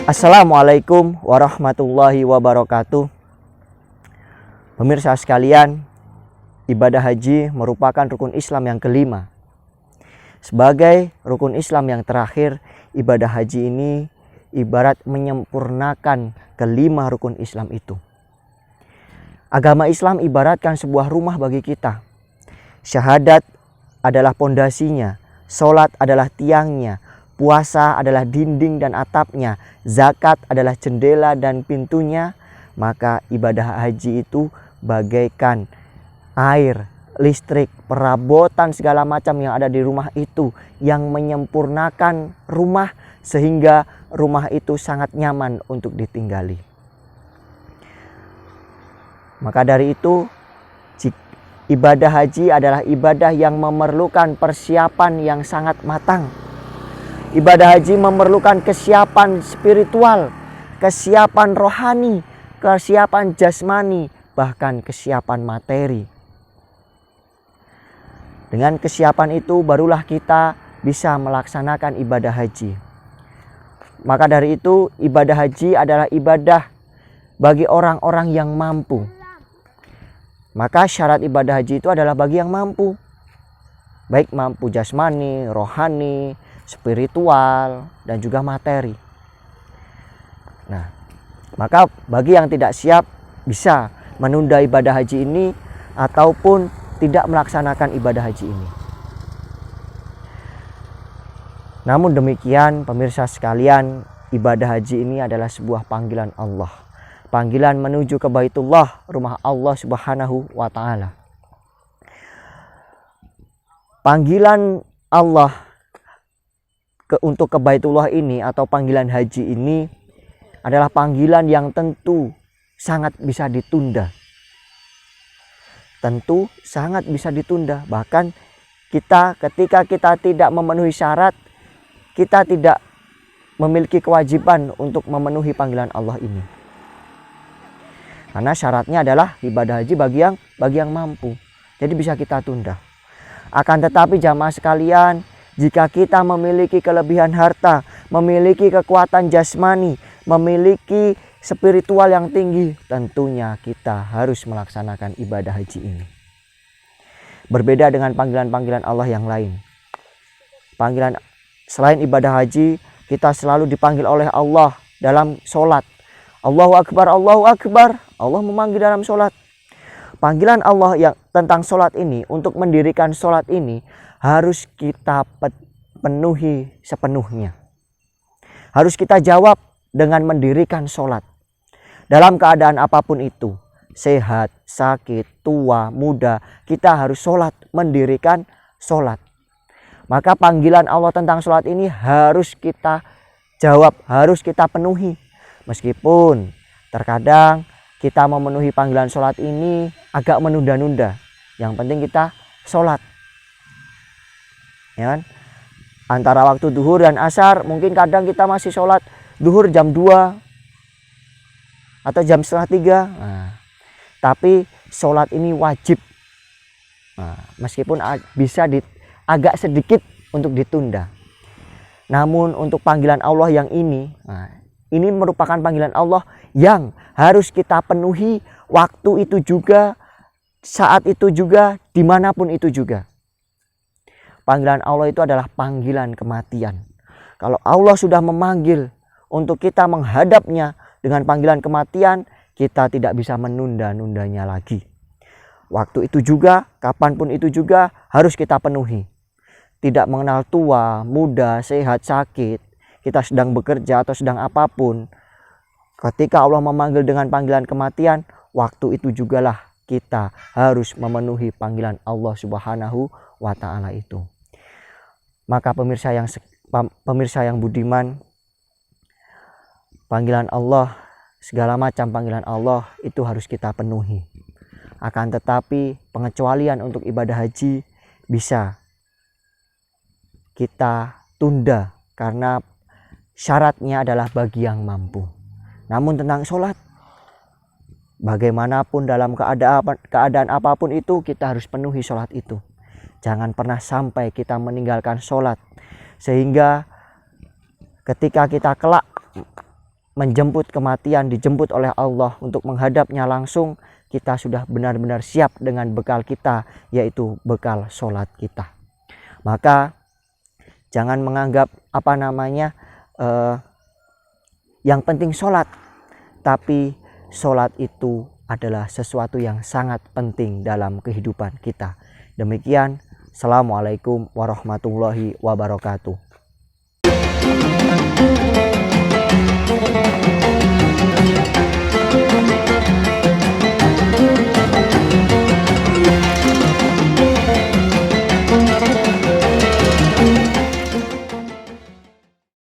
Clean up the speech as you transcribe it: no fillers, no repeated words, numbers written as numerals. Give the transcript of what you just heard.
Assalamualaikum warahmatullahi wabarakatuh. Pemirsa sekalian, ibadah haji merupakan rukun Islam yang kelima. Sebagai rukun Islam yang terakhir, ibadah haji ini ibarat menyempurnakan kelima rukun Islam itu. Agama Islam ibaratkan sebuah rumah bagi kita. Syahadat adalah pondasinya, sholat adalah tiangnya, puasa adalah dinding dan atapnya, zakat adalah jendela dan pintunya. Maka ibadah haji itu bagaikan air, listrik, perabotan segala macam yang ada di rumah itu, yang menyempurnakan rumah sehingga rumah itu sangat nyaman untuk ditinggali. Maka dari itu, ibadah haji adalah ibadah yang memerlukan persiapan yang sangat matang. Ibadah haji memerlukan kesiapan spiritual, kesiapan rohani, kesiapan jasmani, bahkan kesiapan materi. Dengan kesiapan itu barulah kita bisa melaksanakan ibadah haji. Maka dari itu, ibadah haji adalah ibadah bagi orang-orang yang mampu. Maka syarat ibadah haji itu adalah bagi yang mampu. Baik mampu jasmani, rohani, spiritual, dan juga materi. Nah, maka bagi yang tidak siap bisa menunda ibadah haji ini ataupun tidak melaksanakan ibadah haji ini. Namun demikian, pemirsa sekalian, ibadah haji ini adalah sebuah panggilan Allah. Panggilan menuju ke Baitullah, rumah Allah Subhanahu wa Ta'ala. Panggilan Allah untuk ke Baitullah ini atau panggilan haji ini adalah panggilan yang tentu sangat bisa ditunda. Tentu sangat bisa ditunda. Bahkan ketika kita tidak memenuhi syarat, kita tidak memiliki kewajiban untuk memenuhi panggilan Allah ini. Karena syaratnya adalah ibadah haji bagi yang mampu. Jadi bisa kita tunda. Akan tetapi jamaah sekalian, jika kita memiliki kelebihan harta, memiliki kekuatan jasmani, memiliki spiritual yang tinggi, tentunya kita harus melaksanakan ibadah haji ini. Berbeda dengan panggilan-panggilan Allah yang lain. Panggilan selain ibadah haji, kita selalu dipanggil oleh Allah dalam sholat. Allahu Akbar, Allahu Akbar. Allah memanggil dalam sholat. Panggilan Allah yang tentang sholat ini, untuk mendirikan sholat ini, harus kita penuhi sepenuhnya. Harus kita jawab dengan mendirikan sholat. Dalam keadaan apapun itu, sehat, sakit, tua, muda, kita harus sholat, mendirikan sholat. Maka panggilan Allah tentang sholat ini harus kita jawab, harus kita penuhi. Meskipun terkadang kita memenuhi panggilan sholat ini agak menunda-nunda. Yang penting kita sholat. Ya kan? Antara waktu duhur dan asar, mungkin kadang kita masih sholat duhur jam 2 atau jam setengah 3. Nah, tapi sholat ini wajib. Nah, meskipun bisa agak sedikit untuk ditunda. Namun untuk panggilan Allah yang ini, ini merupakan panggilan Allah yang harus kita penuhi waktu itu juga, saat itu juga, dimanapun itu juga. Panggilan Allah itu adalah panggilan kematian. Kalau Allah sudah memanggil untuk kita menghadapnya dengan panggilan kematian, kita tidak bisa menunda-nundanya lagi. Waktu itu juga, kapanpun itu juga harus kita penuhi. Tidak mengenal tua, muda, sehat, sakit, kita sedang bekerja atau sedang apapun. Ketika Allah memanggil dengan panggilan kematian, waktu itu jugalah kita harus memenuhi panggilan Allah Subhanahu wa Ta'ala itu. Maka pemirsa yang budiman, panggilan Allah, segala macam panggilan Allah itu harus kita penuhi. Akan tetapi pengecualian untuk ibadah haji bisa kita tunda karena syaratnya adalah bagi yang mampu. Namun tentang sholat, bagaimanapun dalam keadaan apapun itu, kita harus penuhi sholat itu. Jangan pernah sampai kita meninggalkan sholat, sehingga ketika kita kelak menjemput kematian, dijemput oleh Allah untuk menghadapnya langsung, kita sudah benar-benar siap dengan bekal kita, yaitu bekal sholat kita. Maka jangan menganggap yang penting sholat, tapi sholat itu adalah sesuatu yang sangat penting dalam kehidupan kita. Demikian, Assalamualaikum warahmatullahi wabarakatuh.